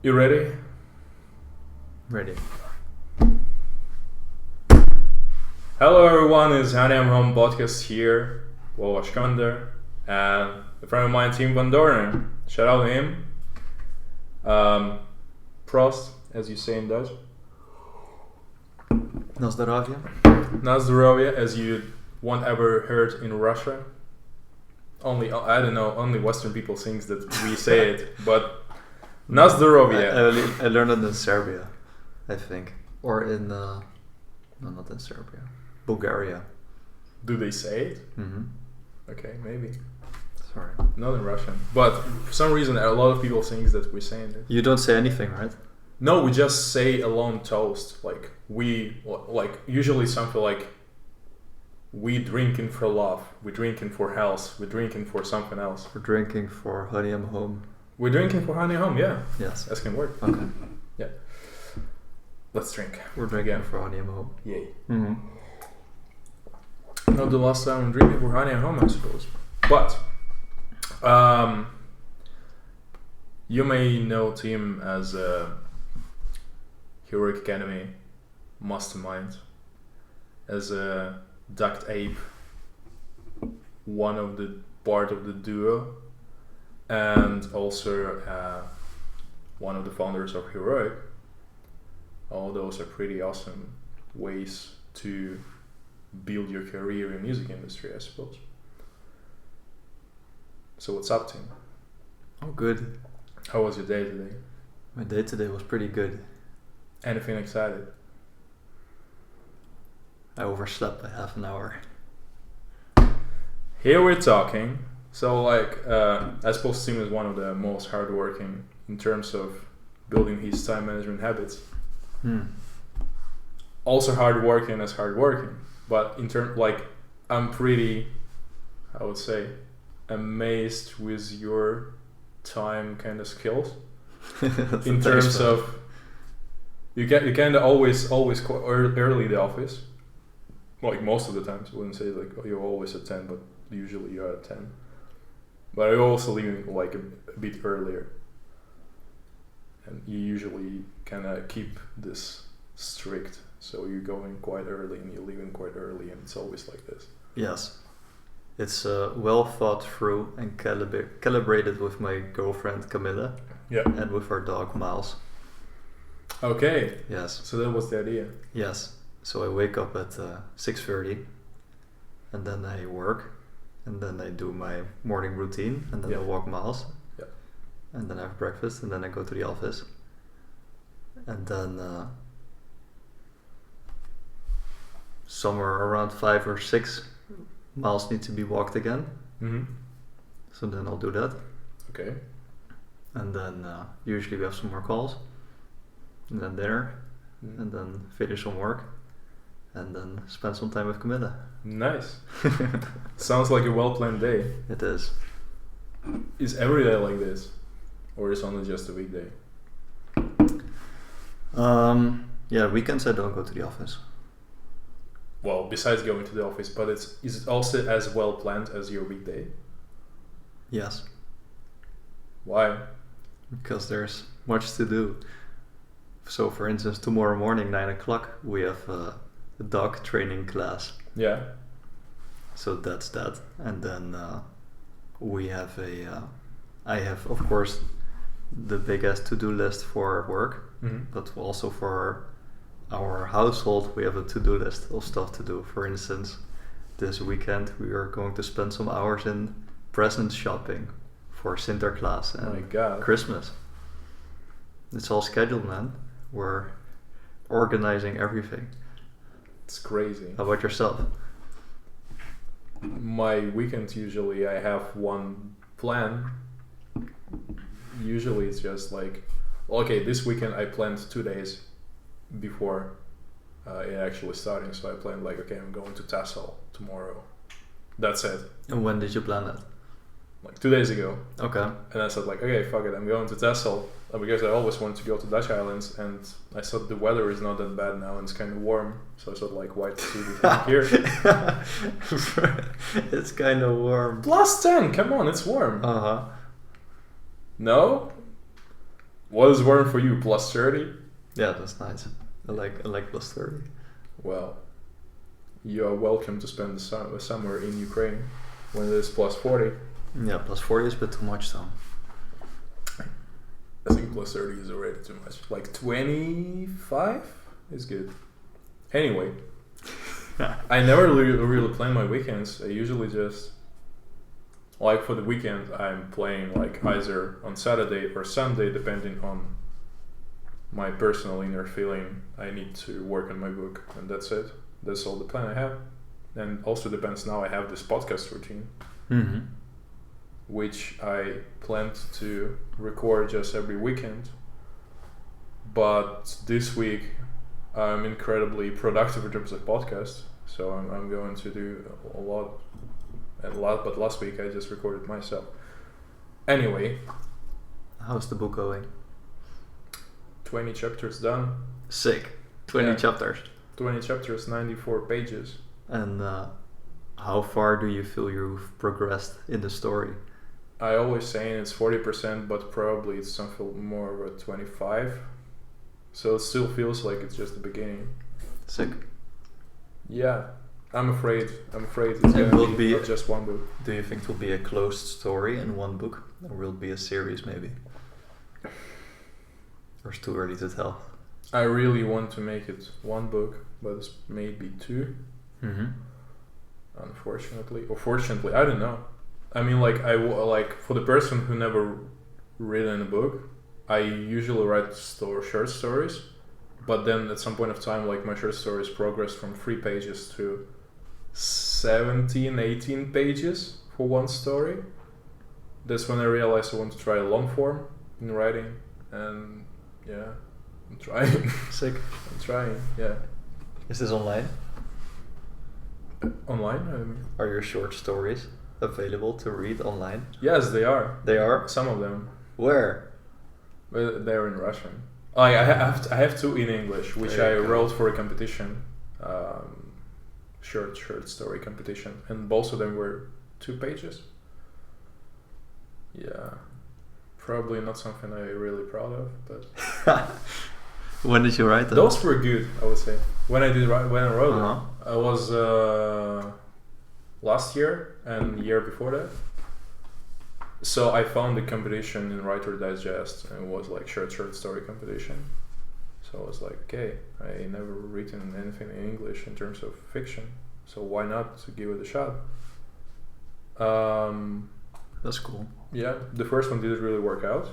You ready? Ready. Hello everyone, it's Hani I'm Home Podcast here, Wawa Skander, and a friend of mine, Tim Van Doornen. Shout out to him. Prost, as you say in Dutch. Na zdrowie. Na zdrowie, as you won't ever heard in Russia. Only Western people think that we say it, but na zdrowie. I learned it in Serbia, I think. Or in, no, not in Serbia. Bulgaria. Do they say it? Mm-hmm. Okay, maybe. Sorry. Not in Russian. But for some reason, a lot of people think that we're saying it. You don't say anything, right? No, we just say a long toast. Like, usually something like, we drinking for love, we drinking for health, we drinking for something else. We're drinking for Honey I'm Home. We're drinking for Honey Home, yeah. Yes. That can work. Okay. Yeah. Let's drink. We're drinking for Honey I'm Home. Yay. Mm-hmm. Not the last time I'm drinking for Honey I'm Home, I suppose. But, you may know Tim as a Heroic Academy mastermind, as a Duct Ape, one of the part of the duo, and also one of the founders of Heroic. All those are pretty awesome ways to build your career in music industry, I suppose. So what's up, Tim? Oh, good. How was your day today? My day today was pretty good. Anything excited? I overslept by half an hour. Here we're talking. So I suppose Tim is one of the most hardworking in terms of building his time management habits. Also hardworking as hardworking. But in terms, I'm pretty, I would say, amazed with your time kind of skills. In terms of, you kind of always quite early the office. Like most of the times, I wouldn't say you're always at 10, but usually you're at 10. But I also leaving a bit earlier. And you usually kind of keep this strict. So you're going quite early and you're leaving quite early, and it's always like this. Yes. It's well thought through and calibrated with my girlfriend Camilla. Yeah. And with our dog Miles. Okay. Yes. So that was the idea. Yes. So I wake up at 6:30, and then I work, and then I do my morning routine, and then I walk Miles. Yeah. And then I have breakfast, and then I go to the office. And then somewhere around 5 or 6 miles need to be walked again. Mm-hmm. So then I'll do that. Okay. And then usually we have some more calls, and then dinner, and then finish some work, and then spend some time with Camilla. Nice. Sounds like a well-planned day. It is. Is every day like this? Or is only just a weekday? Yeah, weekends I don't go to the office. Well, besides going to the office, but is it also as well planned as your weekday? Yes. Why? Because there's much to do. So for instance, tomorrow morning 9 o'clock we have a dog training class. Yeah. So that's that. And then we have I have of course the biggest to-do list for work, but also for our household we have a to-do list of stuff to do. For instance, this weekend we are going to spend some hours in present shopping for Sinterklaas and Christmas. It's all scheduled, man. We're organizing everything. It's crazy. How about yourself? My weekends usually I have one plan. Usually it's just this weekend I planned 2 days before it actually starting. So I planned I'm going to Tassel tomorrow. That's it. And when did you plan that? 2 days ago. Okay. And I said okay, fuck it, I'm going to Texel because I always wanted to go to Dutch Islands, and I thought the weather is not that bad now and it's kind of warm, so I thought why do the thing here? It's kind of warm. +10, come on, it's warm. Uh-huh. No? What is warm for you? Plus 30? Yeah, that's nice. I like plus 30. Well, you are welcome to spend the summer in Ukraine when it is plus 40. Yeah, plus 40 is a bit too much though. I think plus 30 is already too much. Like 25 is good. Anyway, I never really plan my weekends. I usually just, like for the weekend, I'm playing like either on Saturday or Sunday, depending on my personal inner feeling. I need to work on my book, and that's it. That's all the plan I have. And also depends now I have this podcast routine, which I planned to record just every weekend. But this week I'm incredibly productive in terms of podcasts, so I'm going to do a lot. But last week I just recorded myself. Anyway. How's the book going? 20 chapters done. Sick. 20 chapters. 20 chapters, 94 pages. And how far do you feel you've progressed in the story? I always say it's 40%, but probably it's something more of a 25. So it still feels like it's just the beginning. Sick. Yeah, I'm afraid it's gonna be not just one book. Do you think it will be a closed story in one book, or will it be a series maybe? Or it's too early to tell? I really want to make it one book, but it's maybe two. Unfortunately, or fortunately, I don't know. I mean, like for the person who never written a book, I usually write short stories, but then at some point of time, like my short stories progress from 3 pages to 17, 18 pages for one story. That's when I realized I want to try a long form in writing, and yeah, I'm trying. Sick. I'm trying, yeah. Is this online? Online? I mean. Are your short stories available to read online? Yes, they are. They are? Some of them. Where? They're in Russian. I have 2 in English, which I wrote for a competition, short story competition, and both of them were 2 pages. Yeah, probably not something I'm really proud of, but. When did you write them? Those were good, I would say. When I wrote them, I was last year and the year before that. So I found the competition in Writer Digest, and it was like short story competition. So I was like, okay, I never written anything in English in terms of fiction, so why not to give it a shot? That's cool. Yeah, the first one didn't really work out.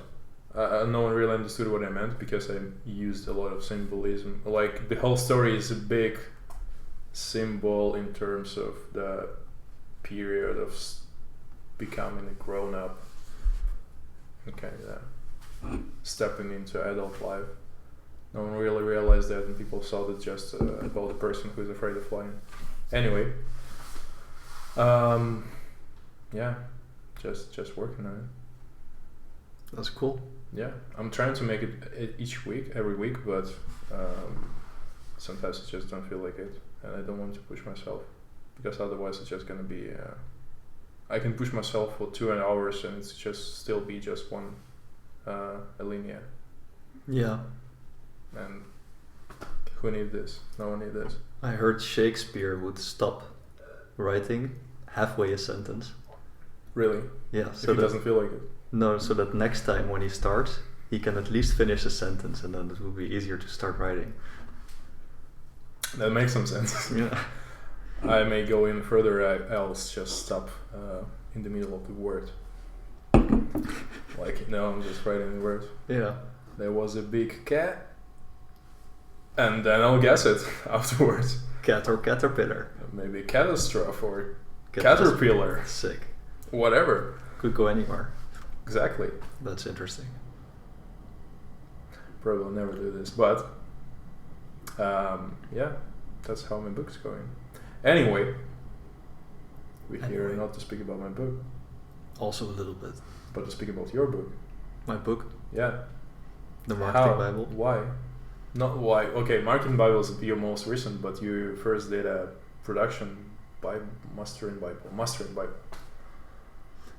No one really understood what I meant because I used a lot of symbolism. Like the whole story is a big symbol in terms of the period of becoming a grown-up. Okay, yeah. Stepping into adult life. No one really realized that, and people saw that just about a person who's afraid of flying. Anyway, yeah, just working on it. That's cool. Yeah, I'm trying to make it every week, but sometimes I just don't feel like it, and I don't want to push myself, because otherwise it's just gonna be. I can push myself for 2 hours, and it's just still be just one alinea. Yeah. And who need this? No one need this. I heard Shakespeare would stop writing halfway a sentence. Really? Yeah. So if he doesn't feel like it. No, so that next time when he starts, he can at least finish a sentence, and then it will be easier to start writing. That makes some sense. Yeah. I may go in further, else just stop in the middle of the word. Like, no, I'm just writing the word. Yeah. There was a big cat, and then I'll guess it afterwards. Cat or caterpillar. Maybe catastrophe or caterpillar. Sick. Whatever. Could go anywhere. Exactly. That's interesting. Probably will never do this, but yeah, that's how my book's going. Anyway, we're here not to speak about my book. Also a little bit. But to speak about your book. My book? Yeah. The Marketing Bible. Why? Not why. Okay, Marketing Bible is your most recent, but you first did a production Bible, Mastering Bible.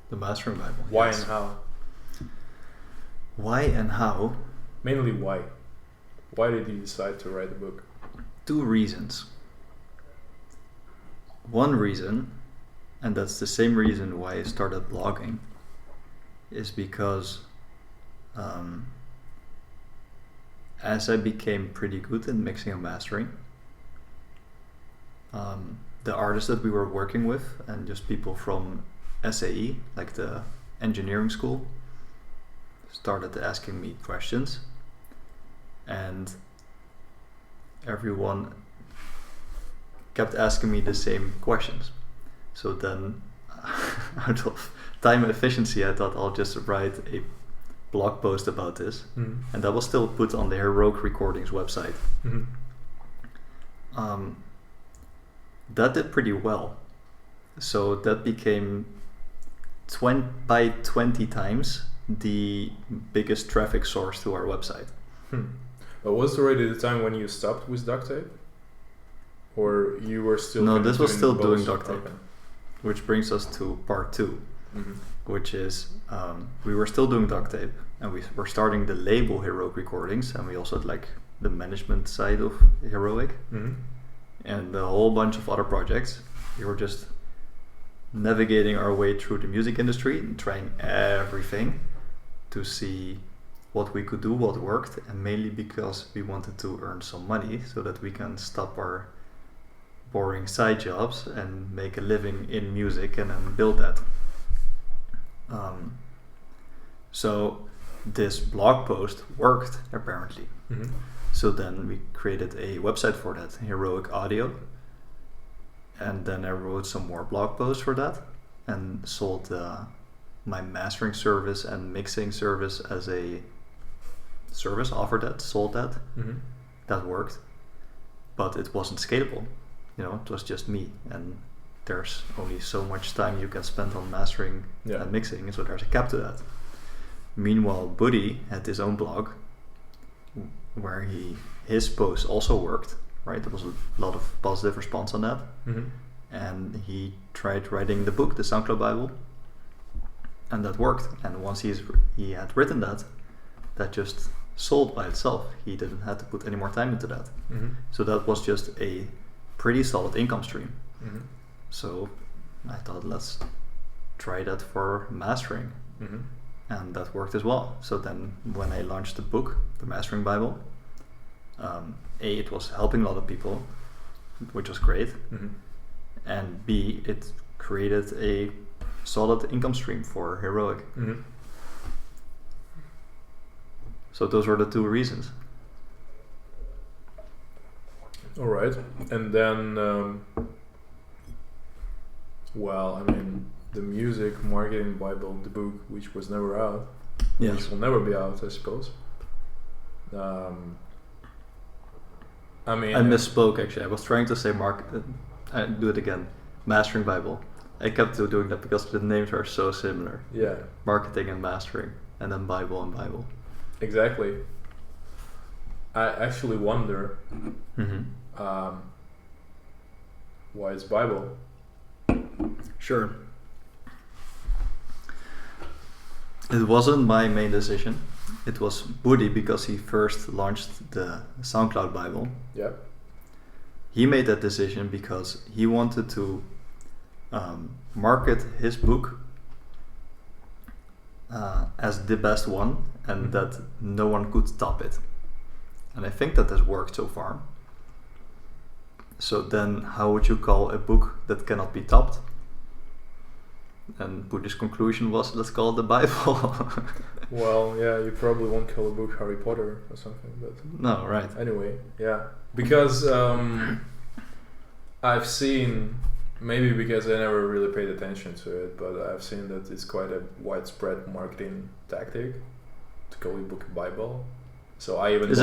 The Mastering Bible. Why yes. and how? Why and how? mainly why? Why did you decide to write the book? 2 reasons. One reason, and that's the same reason why I started blogging, is because as I became pretty good in mixing and mastering, the artists that we were working with and just people from SAE, like the engineering school, started asking me questions, and everyone kept asking me the same questions. So then, out of time and efficiency, I thought I'll just write a blog post about this, and that was still put on the Heroic Recordings website. That did pretty well. So that became 20 times the biggest traffic source to our website. But was it already the time when you stopped with duct tape? Or you were still... No, this was still doing duct tape. Okay. Which brings us to part 2, which is we were still doing duct tape, and we were starting the label Heroic Recordings, and we also had like the management side of Heroic, and a whole bunch of other projects. We were just navigating our way through the music industry and trying everything to see what we could do, what worked, and mainly because we wanted to earn some money so that we can stop our boring side jobs and make a living in music and then build that. So this blog post worked apparently. So then we created a website for that, Heroic Audio, and then I wrote some more blog posts for that and sold my mastering service and mixing service as a service, offered that, sold that. That worked, but it wasn't scalable. You know, it was just me, and there's only so much time you can spend on mastering and mixing, so there's a cap to that. Meanwhile, Buddy had his own blog where his posts also worked, right? There was a lot of positive response on that. And he tried writing the book, the SoundCloud Bible, and that worked. And once he had written that just sold by itself. He didn't have to put any more time into that. So that was just a pretty solid income stream. So I thought, let's try that for mastering. And that worked as well. So then when I launched the book, the Mastering Bible, it was helping a lot of people, which was great. And B, it created a solid income stream for Heroic. So those were the 2 reasons. All right. And then, well, I mean, the Music Marketing Bible, the book, which was never out, which will never be out, I suppose. I mean, I misspoke actually. I was trying to say I do it again. Mastering Bible. I kept doing that because the names are so similar. Yeah. Marketing and mastering, and then Bible and Bible. Exactly. I actually wonder why it's Bible. Sure. It wasn't my main decision. It was Woody, because he first launched the SoundCloud Bible. Yeah. He made that decision because he wanted to market his book as the best one, and that no one could top it. And I think that has worked so far. So then how would you call a book that cannot be topped? And Buddha's conclusion was, let's call it the Bible. Well, yeah, you probably won't call a book Harry Potter or something, but... No, right. Anyway, yeah. Because I've seen, maybe because I never really paid attention to it, but I've seen that it's quite a widespread marketing tactic to call a book a Bible. So I even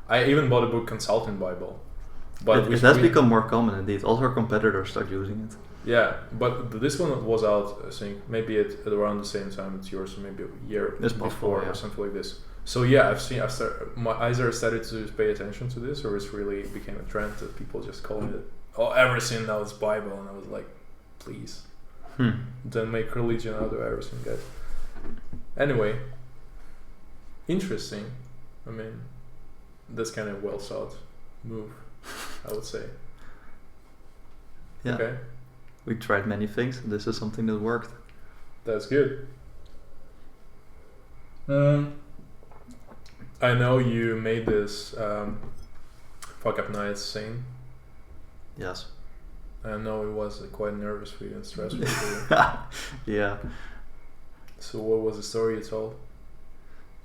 I even bought a book Consulting Bible. But it has become more common indeed. Also our competitors start using it. Yeah, but this one was out, I think, maybe at around the same time as yours, or maybe a year before or something like this. So yeah, my eyes are started to pay attention to this, or it's really became a trend that people just calling it, everything now is Bible, and I was like, please, don't make religion out of everything, guys. Anyway, interesting. I mean, that's kind of well thought move, I would say. Yeah. Okay. We tried many things, and this is something that worked. That's good. I know you made this fuck up nights thing. Yes. I know it was quite nervous for you and stressful for you. Yeah. So what was the story you told?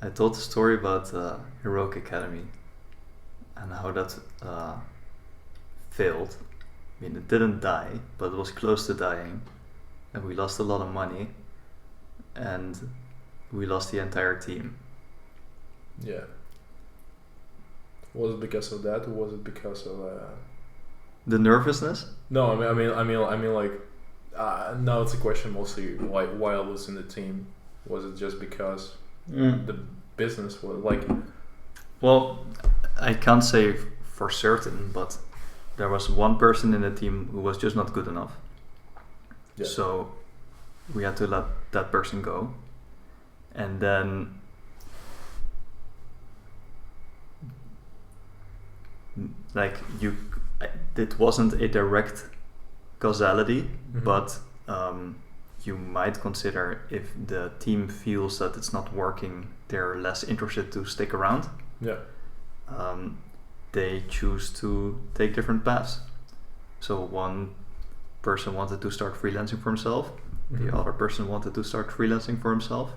I told the story about Heroic Academy and how that failed. I mean, it didn't die, but it was close to dying, and we lost a lot of money, and we lost the entire team. Yeah. Was it because of that, or was it because of the nervousness? No, I mean, like, no, it's a question mostly why I was in the team. Was it just because the business was like? Well, I can't say for certain, but there was one person in the team who was just not good enough. Yeah. So we had to let that person go, and then like it wasn't a direct causality, but you might consider if the team feels that it's not working, they're less interested to stick around. Yeah. They choose to take different paths. So one person wanted to start freelancing for himself, the other person wanted to start freelancing for himself,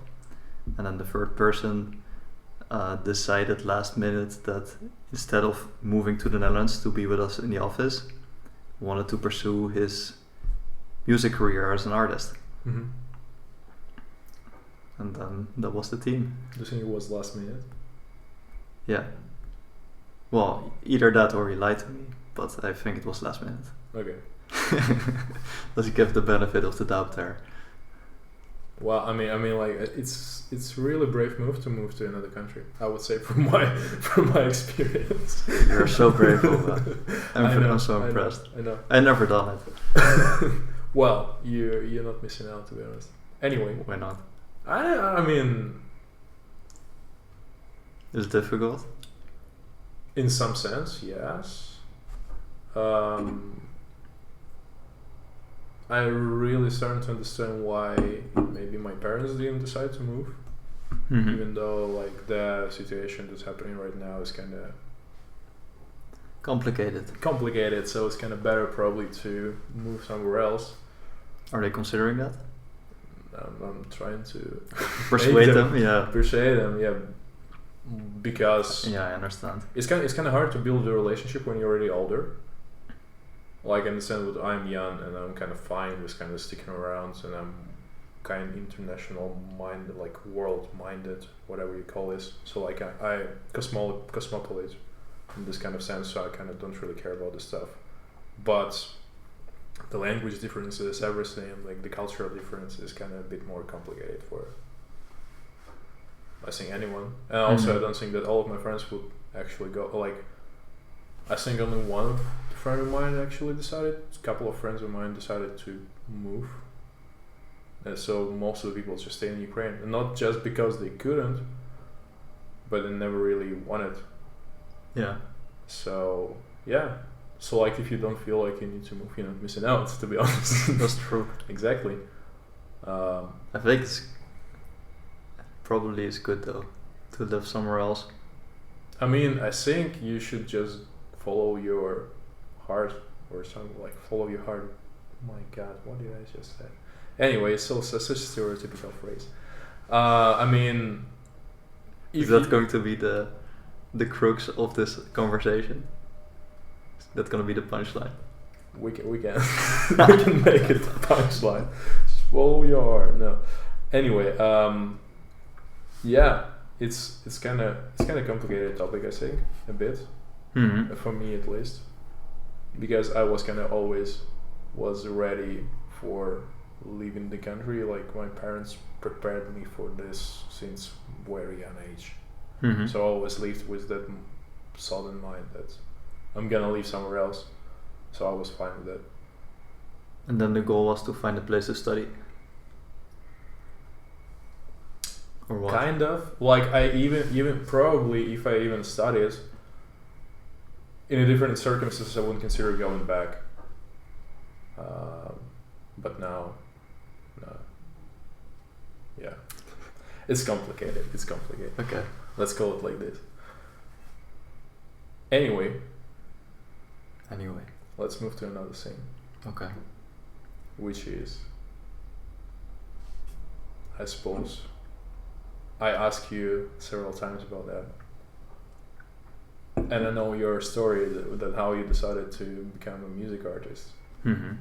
and then the third person decided last minute that instead of moving to the Netherlands to be with us in the office, wanted to pursue his music career as an artist. And then that was the team. Do you think it was last minute? Yeah. Well, either that or he lied to me, but I think it was last minute. Okay. Let's give the benefit of the doubt there. Well, I mean, like it's really brave move to another country. I would say from my experience. You're so brave, Ova. I'm so impressed. I know. I never done it. Well, you're not missing out, to be honest. Anyway, why not? I mean, it's difficult. In some sense, yes. I really started to understand why maybe my parents didn't decide to move, even though like the situation that's happening right now is kind of complicated. So it's kind of better probably to move somewhere else. Are they considering that? I'm trying to persuade them. Yeah. Persuade them. Yeah. Because I understand. It's kind of hard to build a relationship when you're already older. Like I understand that I'm young and I'm kind of fine with kind of sticking around, and I'm kind of international minded, like world minded, whatever you call this. So like I cosmopolite in this kind of sense. So I kind of don't really care about this stuff. But the language differences, everything, like the cultural difference is kind of a bit more complicated for, I think, anyone. And also I don't think that all of my friends would actually go. Like I think only one friend of mine actually decided. A couple of friends of mine decided to move. And so most of the people just stay in Ukraine, and not just because they couldn't, but they never really wanted. Yeah. So yeah. So like if you don't feel like you need to move, you're not missing out, to be honest. That's true. Exactly. I think it's probably is good though to live somewhere else. I mean, I think you should just follow your heart or something, like follow your heart. My God, what did I just say? Anyway, it's so such a stereotypical phrase. I mean, is that going to be the crux of this conversation? Is that going to be the punchline? We can we can make it the punchline. Just follow your heart. No. Anyway, yeah, it's kind of complicated topic, I think, a bit. For me at least, because I was kind of always was ready for leaving the country. Like my parents prepared me for this since very young age. So I always lived with that thought in mind that I'm gonna leave somewhere else. So I was fine with that. And then the goal was to find a place to study. Or what? Kind of. Like I even probably if I even studied in a different circumstances, I wouldn't consider going back. But now, no. Yeah, it's complicated. Okay. Let's call it like this. Anyway, let's move to another thing. Okay. Which is, I suppose, I asked you several times about that. And I know your story that how you decided to become a music artist. Mm-hmm.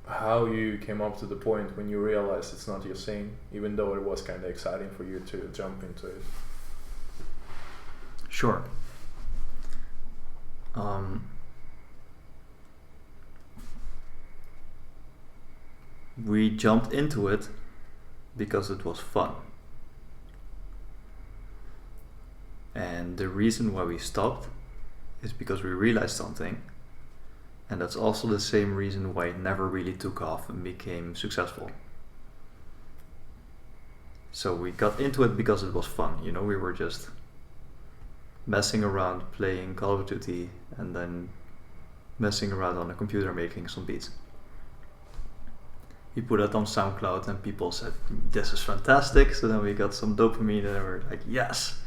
How you came up to the point when you realized it's not your thing, even though it was kind of exciting for you to jump into it. Sure. We jumped into it because it was fun. And the reason why we stopped is because we realized something. And that's also the same reason why it never really took off and became successful. So we got into it because it was fun. You know, we were just messing around playing Call of Duty and then messing around on the computer making some beats. We put it on SoundCloud and people said, this is fantastic. So then we got some dopamine and we were like, yes,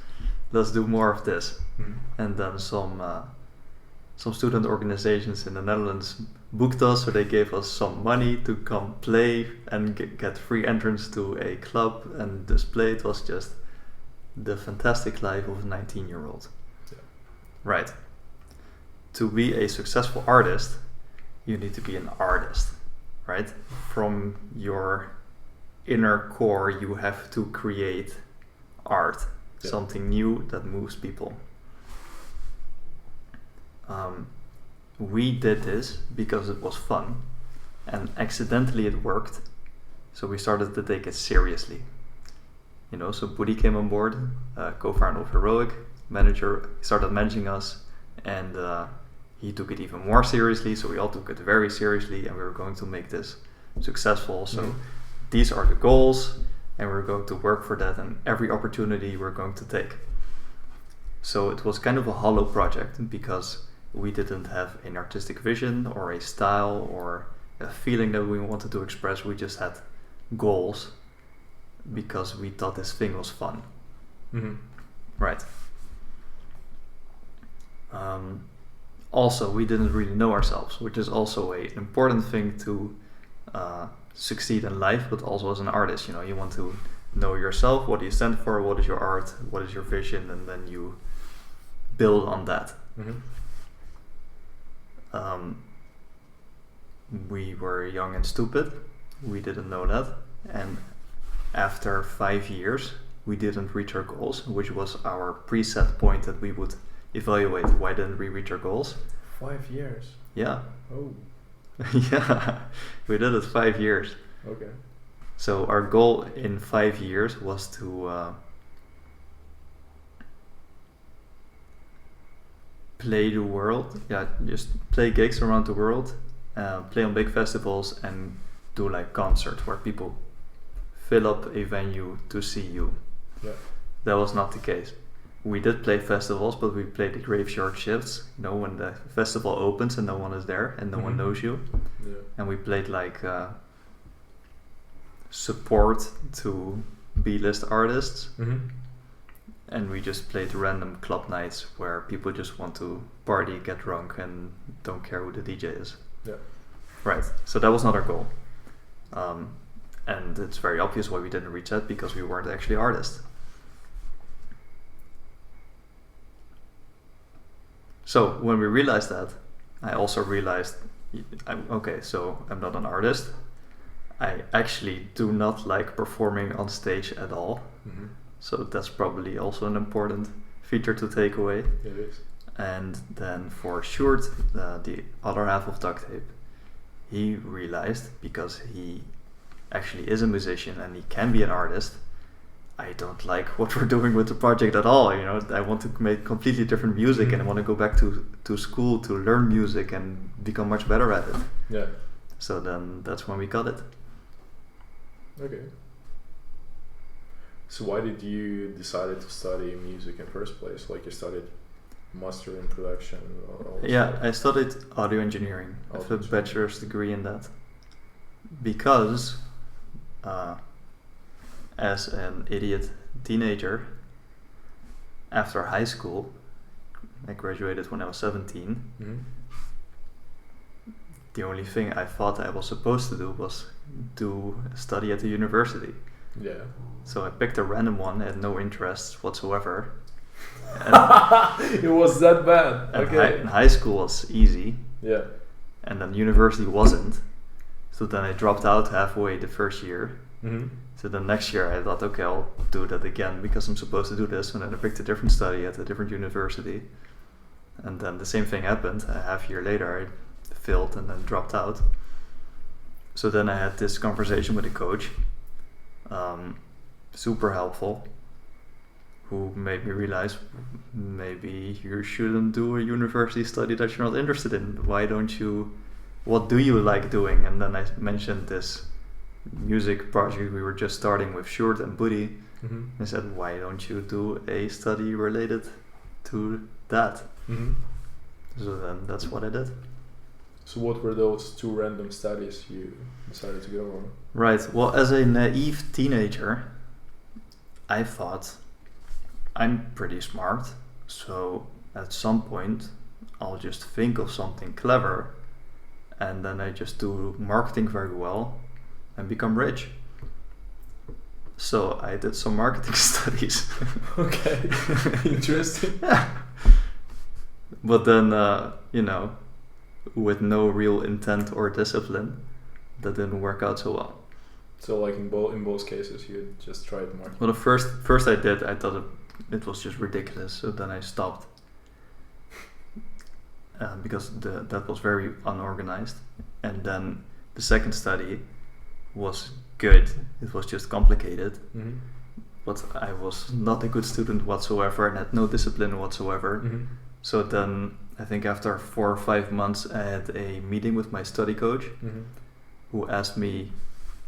let's do more of this. Mm-hmm. And then some student organizations in the Netherlands booked us, so they gave us some money to come play and get free entrance to a club and display. It was just the fantastic life of a 19-year-old. Yeah. Right. To be a successful artist, you need to be an artist, right? From your inner core, you have to create art, something new that moves people. We did this because it was fun, and accidentally it worked, so we started to take it seriously. You know, so Buddy came on board, co-founder of Heroic, manager, started managing us, and he took it even more seriously, so we all took it very seriously, and we were going to make this successful. So these are the goals, and we're going to work for that, and every opportunity we're going to take. So it was kind of a hollow project because we didn't have an artistic vision or a style or a feeling that we wanted to express. We just had goals because we thought this thing was fun. Mm-hmm. Right. Also, we didn't really know ourselves, which is also an important thing to succeed in life, but also as an artist. You know, you want to know yourself, what do you stand for, what is your art, what is your vision, and then you build on that. Mm-hmm. We were young and stupid. We didn't know that. And after 5 years, we didn't reach our goals, which was our preset point that we would evaluate. Why didn't we reach our goals? 5 years. Yeah. Oh. Yeah. We did it 5 years. Okay. So our goal in 5 years was to play the world, just play gigs around the world, play on big festivals and do like concerts where people fill up a venue to see you. Yeah. That was not the case. We did play festivals, but we played the graveyard shifts, you know, when the festival opens and no one is there and no one knows you. Yeah. And we played like support to B-list artists. Mm-hmm. And we just played random club nights where people just want to party, get drunk, and don't care who the DJ is. Yeah. Right. So that was not our goal. And it's very obvious why we didn't reach that, because we weren't actually artists. So when we realized that, I also realized, okay, so I'm not an artist. I actually do not like performing on stage at all. Mm-hmm. So that's probably also an important feature to take away. It is. And then for Sjoerd, the other half of Duct Tape, he realized, because he actually is a musician and he can be an artist, I don't like what we're doing with the project at all. You know, I want to make completely different music, and I want to go back to school to learn music and become much better at it. Yeah. So then that's when we got it. Okay. So why did you decide to study music in first place? Like you studied master in production? Yeah, I studied audio engineering. I have a bachelor's degree in that. Because as an idiot teenager, after high school, I graduated when I was 17. Mm-hmm. The only thing I thought I was supposed to do was study at the university. Yeah. So I picked a random one, had no interest whatsoever. It was that bad. Okay. High school was easy. Yeah. And then university wasn't. So then I dropped out halfway the first year. Mm-hmm. So then next year I thought, okay, I'll do that again because I'm supposed to do this. And then I picked a different study at a different university. And then the same thing happened. A half year later I failed and then dropped out. So then I had this conversation with a coach, super helpful, who made me realize maybe you shouldn't do a university study that you're not interested in. What do you like doing? And then I mentioned this music project we were just starting with Short and Buddy. Mm-hmm. I said, why don't you do a study related to that? Mm-hmm. So then that's what I did. So what were those two random studies you decided to go on? Right. Well, as a naive teenager, I thought I'm pretty smart, so at some point I'll just think of something clever and then I just do marketing very well and become rich. So I did some marketing studies. Okay. Interesting. Yeah. But then, with no real intent or discipline, that didn't work out so well. So like in both cases you just tried marketing? Well, the first I did, I thought it was just ridiculous, so then I stopped. Because that was very unorganized. And then the second study was good. It was just complicated. Mm-hmm. But I was not a good student whatsoever and had no discipline whatsoever. Mm-hmm. So then I think after 4 or 5 months I had a meeting with my study coach, Mm-hmm. who asked me,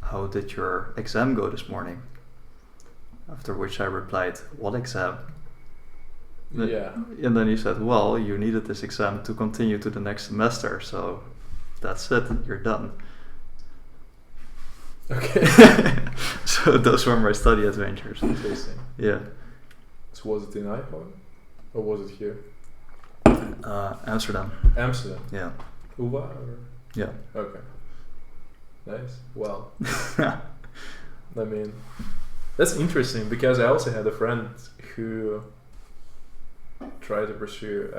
how did your exam go this morning? After which I replied, what exam? Yeah. And then he said, well, you needed this exam to continue to the next semester, so that's it, you're done. Okay. So those were my study adventures. Interesting. Yeah. So was it in HIH or was it here? Amsterdam. Amsterdam. Yeah. UvA or? Yeah. Okay. Nice. Well, I mean, that's interesting because I also had a friend who tried to pursue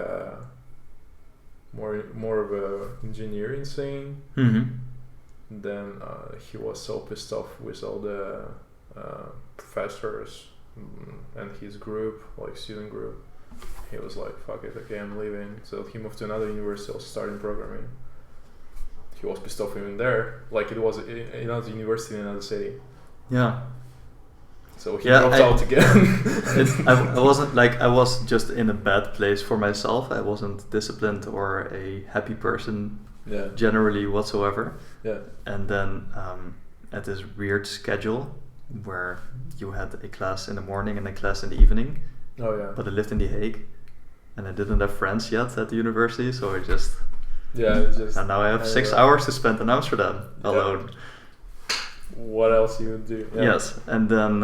more of a engineering thing. Mm-hmm. Then he was so pissed off with all the professors and his group, like student group. He was like, fuck it, okay, I'm leaving. So he moved to another university, starting programming. He was pissed off even there. Like it was another university in another city. Yeah. So he dropped out again. I wasn't I was just in a bad place for myself. I wasn't disciplined or a happy person generally whatsoever. Yeah. And then at this weird schedule where you had a class in the morning and a class in the evening. Oh yeah. But I lived in The Hague and I didn't have friends yet at the university, so I just... and now I have 6 hours to spend in Amsterdam alone. What else you would do? Yeah. Yes, and then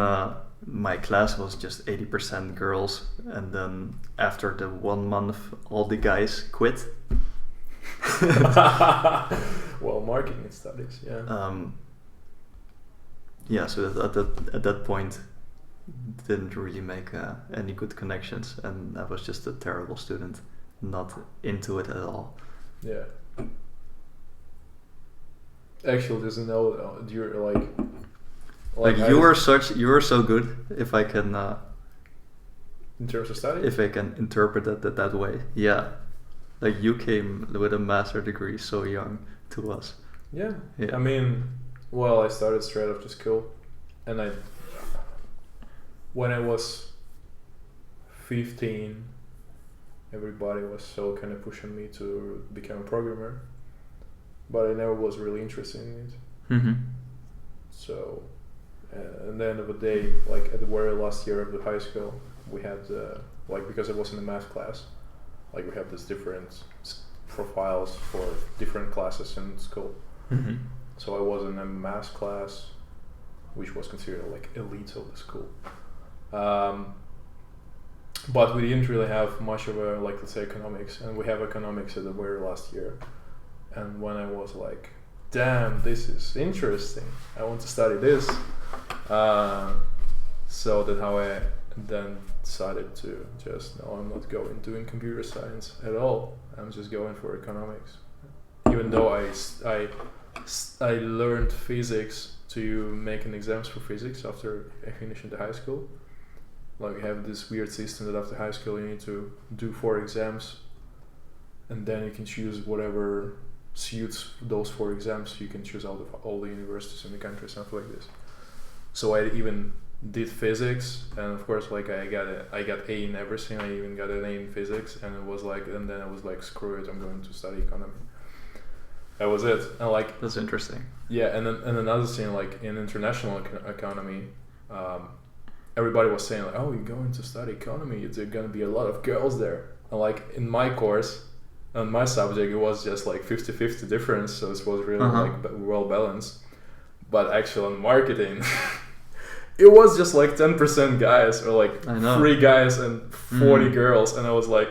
my class was just 80% girls, and then after the 1 month, all the guys quit. Well, marketing studies, yeah. So at that point, didn't really make any good connections, and I was just a terrible student, not into it at all. Yeah. Actually, doesn't know. You're like you were so good. If I can, in terms of study, if I can interpret it that way, yeah. Like you came with a master degree so young to us. Yeah. I mean, well, I started straight after school, and when I was 15, everybody was so kind of pushing me to become a programmer, but I never was really interested in it. Mm-hmm. So At the end of the day, like at the very last year of the high school, we had like, because it was in the math class, like we have these different profiles for different classes in school. Mm-hmm. So I was in a math class, which was considered like elite of the school. But we didn't really have much of a, like, let's say, economics, and we have economics at the very last year. And when I was like, damn, this is interesting, I want to study this. So that's how I then decided to just, no, I'm not doing computer science at all. I'm just going for economics. Even though I learned physics to make an exams for physics after I finished in the high school. Like, we have this weird system that after high school you need to do 4 exams, and then you can choose whatever suits those 4 exams. You can choose all the universities in the country, something like this. So I even did physics, and of course, like, I got A in everything. I even got an A in physics, and it was like, and then I was like, screw it, I'm going to study economy. That was it. And like, that's interesting. Yeah, and another thing, like in international economy, everybody was saying like, oh, you're going to study economy, there's gonna be a lot of girls there. And like in my course, on my subject, it was just like 50-50 difference, so it was really like well balanced. But actually on marketing, it was just like 10% guys, or like 3 guys and 40 girls, and I was like,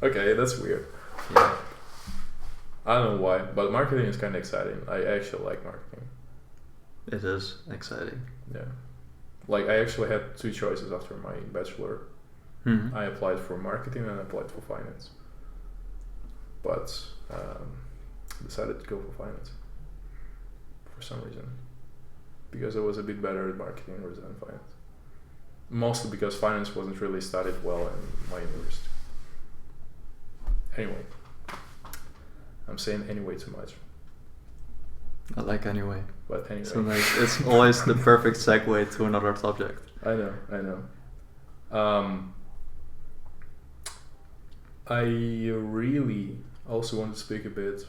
okay, that's weird. Yeah. I don't know why, but marketing is kind of exciting. I actually like marketing. It is exciting. Yeah. Like, I actually had 2 choices after my bachelor. Mm-hmm. I applied for marketing and I applied for finance. But decided to go for finance for some reason. Because I was a bit better at marketing rather than finance. Mostly because finance wasn't really studied well in my university. Anyway. I'm saying anyway too much. I like anyway. But anyway. So like, it's always the perfect segue to another subject. I know. I really also want to speak a bit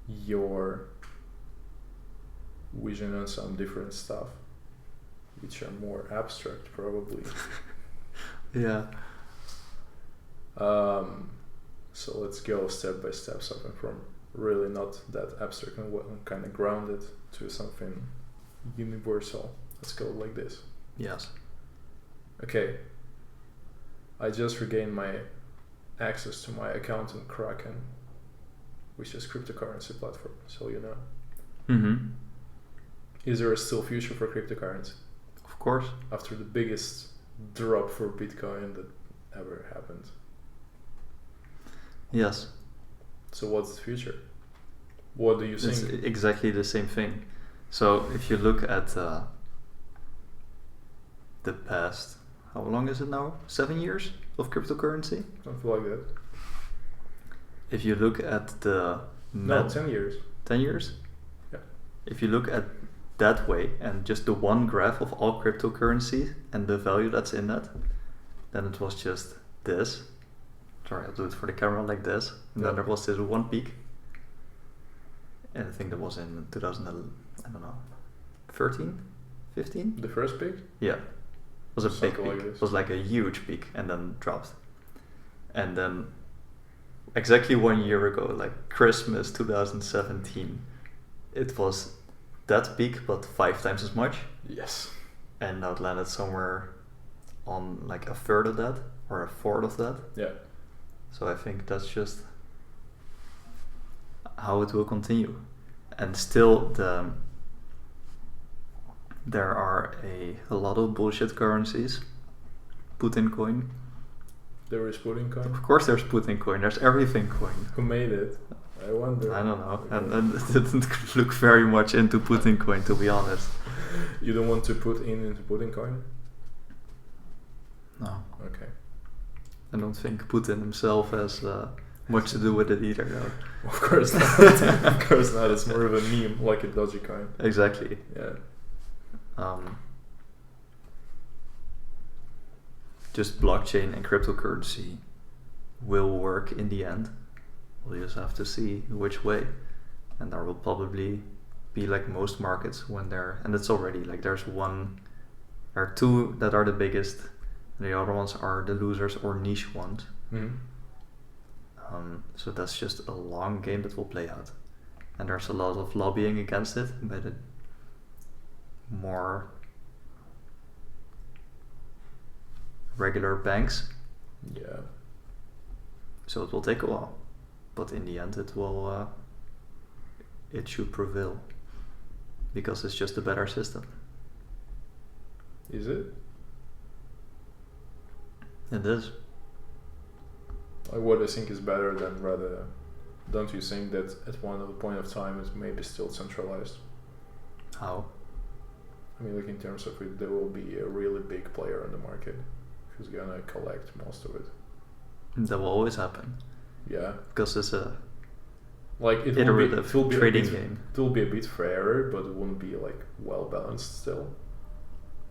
your vision on some different stuff, which are more abstract probably. Yeah. So let's go step by step, something from really not that abstract and kind of grounded to something universal. Let's go like this. Yes. Okay. I just regained my access to my account in Kraken, which is cryptocurrency platform, so you know. Mm-hmm. Is there still future for cryptocurrency? Of course. After the biggest drop for Bitcoin that ever happened. Yes. So what's the future? What do you think? It's exactly the same thing. So if you look at the past, how long is it now? 7 years of cryptocurrency? Something like that. If you look at the... No, 10 years. 10 years? Yeah. If you look at that way and just the one graph of all cryptocurrencies and the value that's in that, then it was just this. Sorry, I'll do it for the camera like this. And then there was this one peak. And I think that was in 13, 15? The first peak? Yeah. It was a big peak. Like it was like a huge peak and then dropped. And then exactly 1 year ago, like Christmas 2017, it was that peak but 5 times as much. Yes. And now it landed somewhere on like a third of that or a fourth of that. Yeah. So I think that's just how it will continue. And still there are a lot of bullshit currencies. Putin coin. There is Putin coin? Of course there's Putin coin, there's everything coin. Who made it? I wonder. I don't know. And it didn't look very much into Putin coin, to be honest. You don't want to put into Putin coin? No. Okay. I don't think Putin himself has much to do with it either, though. Of course not. Of course not. It's more of a meme, like a Dogecoin. Exactly. Yeah. Just blockchain and cryptocurrency will work in the end. We'll just have to see which way. And there will probably be like most markets when and it's already like there are two that are the biggest, and the other ones are the losers or niche ones. So that's just a long game that will play out, and there's a lot of lobbying against it by the more regular banks. Yeah. So it will take a while, but in the end it should prevail, because it's just a better system. Is it? It is. What I think is better than rather, don't you think that at one point of time it's maybe still centralized? How? I mean, like in terms of it, there will be a really big player on the market who's gonna collect most of it. That will always happen. Yeah. Because it's a it will be trading game. It will be a bit fairer, but it won't be like well balanced still.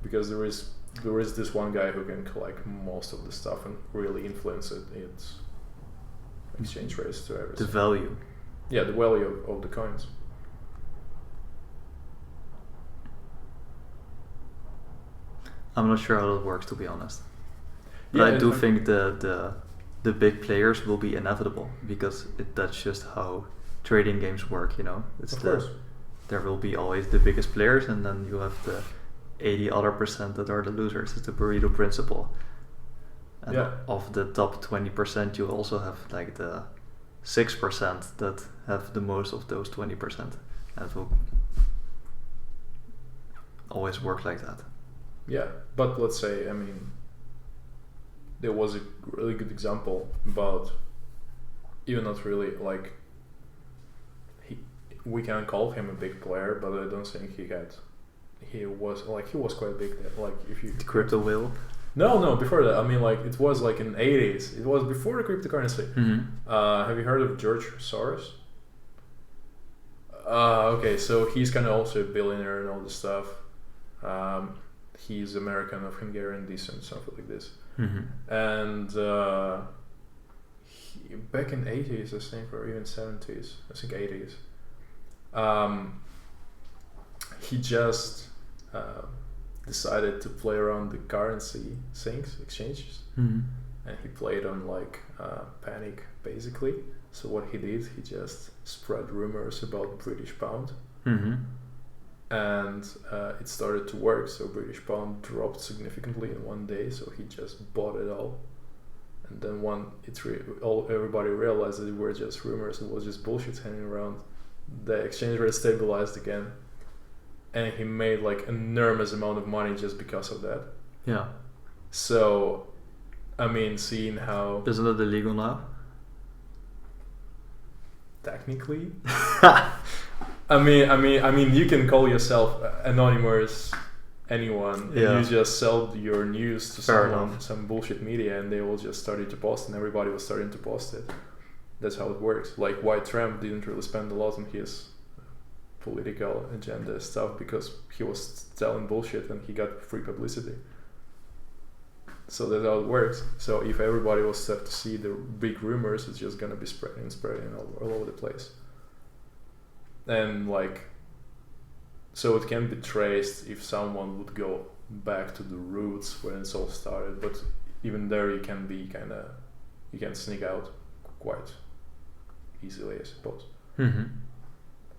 Because there is this one guy who can collect most of the stuff and really influence its exchange rates to everything. The value. Yeah, the value of the coins. I'm not sure how that works, to be honest. But Yeah, I do think the big players will be inevitable, because that's just how trading games work, you know. Of course. There will be always the biggest players, and then you have the 80 other % that are the losers. It's the burrito principle. And of the top 20%, you also have like the 6% that have the most of those 20%. And it will always work like that. Yeah, but let's say, I mean, there was a really good example about, even not really, like, we can call him a big player, but I don't think he was quite big, like, if you... The crypto whale? No, before that, I mean, like, it was like in the 80s, it was before the cryptocurrency. Have you heard of George Soros? Okay, so he's kind of also a billionaire and all this stuff. He's American of Hungarian descent, something like this. And back in 80s, I think, or even 70s, I think 80s, he just decided to play around the currency things, exchanges, and he played on like panic, basically. So what he did, he just spread rumors about British pound. And it started to work, so British pound dropped significantly in one day, so he just bought it all. And then everybody realized that it were just rumors, it was just bullshit hanging around. The exchange rate stabilized again, and he made like enormous amount of money just because of that. Yeah. So, I mean, seeing how... Isn't it illegal now? Technically. I mean, you can call yourself anonymous anyone, and you just sell your news to someone, some bullshit media, and they will just start to post, and everybody was starting to post it. That's how it works. Like, why Trump didn't really spend a lot on his political agenda stuff, because he was telling bullshit and he got free publicity. So that's how it works. So if everybody will start to see the big rumors, it's just gonna be spreading all over the place. And like, so it can be traced if someone would go back to the roots when it's all started, but even there you can sneak out quite easily, I suppose.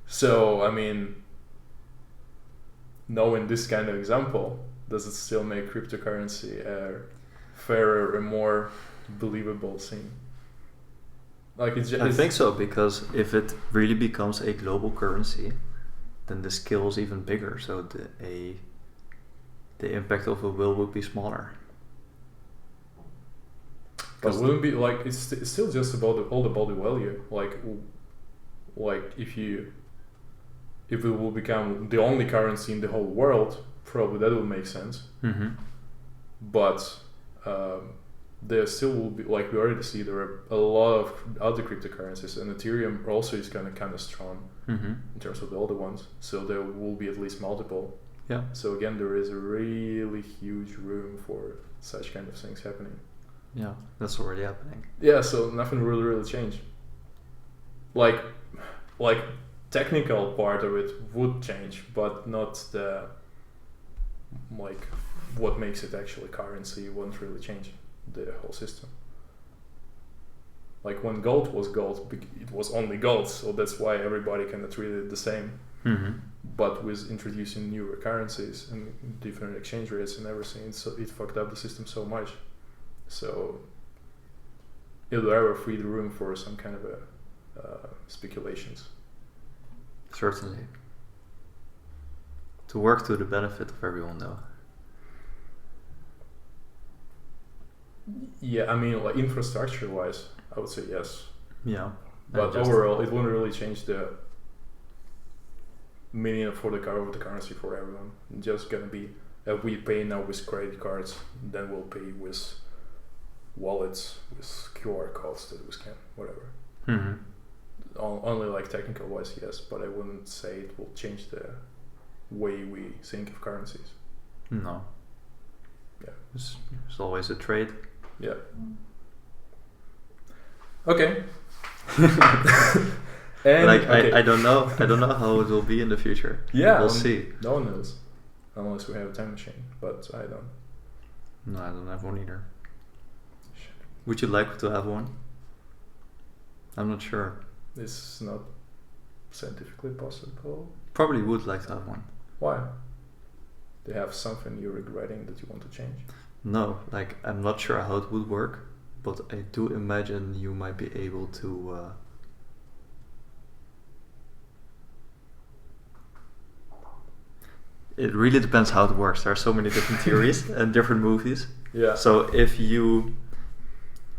So, I mean, knowing this kind of example, does it still make cryptocurrency a fairer and more believable thing? Like, I think so, because if it really becomes a global currency, then the scale is even bigger. So the impact of a whale would be smaller. But wouldn't be like, it's still just about all about the value. Like if it will become the only currency in the whole world, probably that would make sense. But there still will be, like we already see, there are a lot of other cryptocurrencies, and Ethereum also is kind of strong in terms of the older ones. So there will be at least multiple. Yeah. So again, there is a really huge room for such kind of things happening. Yeah, that's already happening. Yeah, so nothing really changed. Like technical part of it would change, but not the like what makes it actually currency won't really change the whole system. Like when gold was gold, it was only gold, so that's why everybody kind of treated it the same. But with introducing newer currencies and different exchange rates and everything, so it fucked up the system so much. So it'll ever free the room for some kind of a speculations. Certainly. To work to the benefit of everyone, though. Yeah, I mean, like infrastructure-wise, I would say yes. Yeah. But overall, it wouldn't really change the meaning for the currency for everyone. It's just gonna be we pay now with credit cards, then we'll pay with wallets, with QR codes that we scan, whatever. Only like technical wise, yes, but I wouldn't say it will change the way we think of currencies. No. Yeah. It's always a trade. Yeah. Okay. And like okay. I don't know how it will be in the future. Yeah, we'll see. No one knows, unless we have a time machine. But I don't. No, I don't have one either. Shit. Would you like to have one? I'm not sure. It's not scientifically possible. Probably would like to have one. Why? Do you have something you're regretting that you want to change? No, like I'm not sure how it would work, but I do imagine you might be able to. It really depends how it works. There are so many different theories and different movies. Yeah. So if you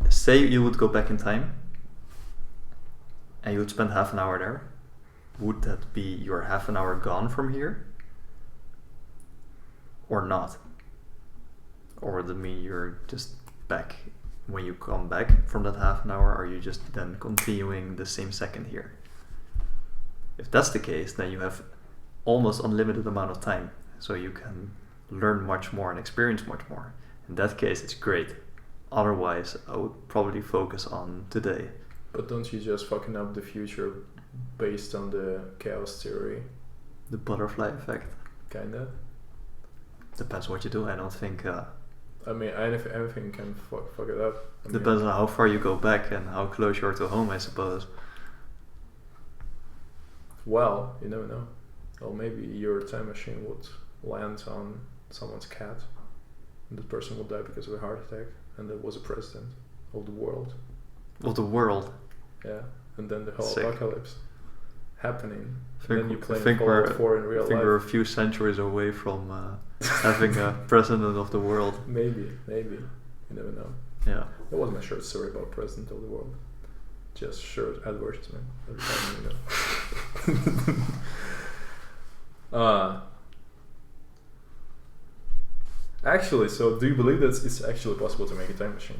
say you would go back in time and you would spend half an hour there, would that be your half an hour gone from here? Or not? Or would it mean you're just back when you come back from that half an hour? Or are you just then continuing the same second here? If that's the case, then you have almost unlimited amount of time, so you can learn much more and experience much more. In that case, it's great. Otherwise, I would probably focus on today. But don't you just fucking up the future based on the chaos theory? The butterfly effect. Kinda. Depends what you do. I don't think. I mean, anything can fuck it up. Depends on how far you go back and how close you are to home, I suppose. Well, you never know. Or maybe your time machine would land on someone's cat, and that person would die because of a heart attack, and there was a president of the world. Of the world? Yeah, and then the whole Sick. Apocalypse happening. I Then you play think Fallout 4 in real life. we're a few centuries away from having a president of the world. Maybe. You never know. Yeah. There wasn't a short story about president of the world. Just short advertisement every time, you know. Actually, so do you believe that it's actually possible to make a time machine?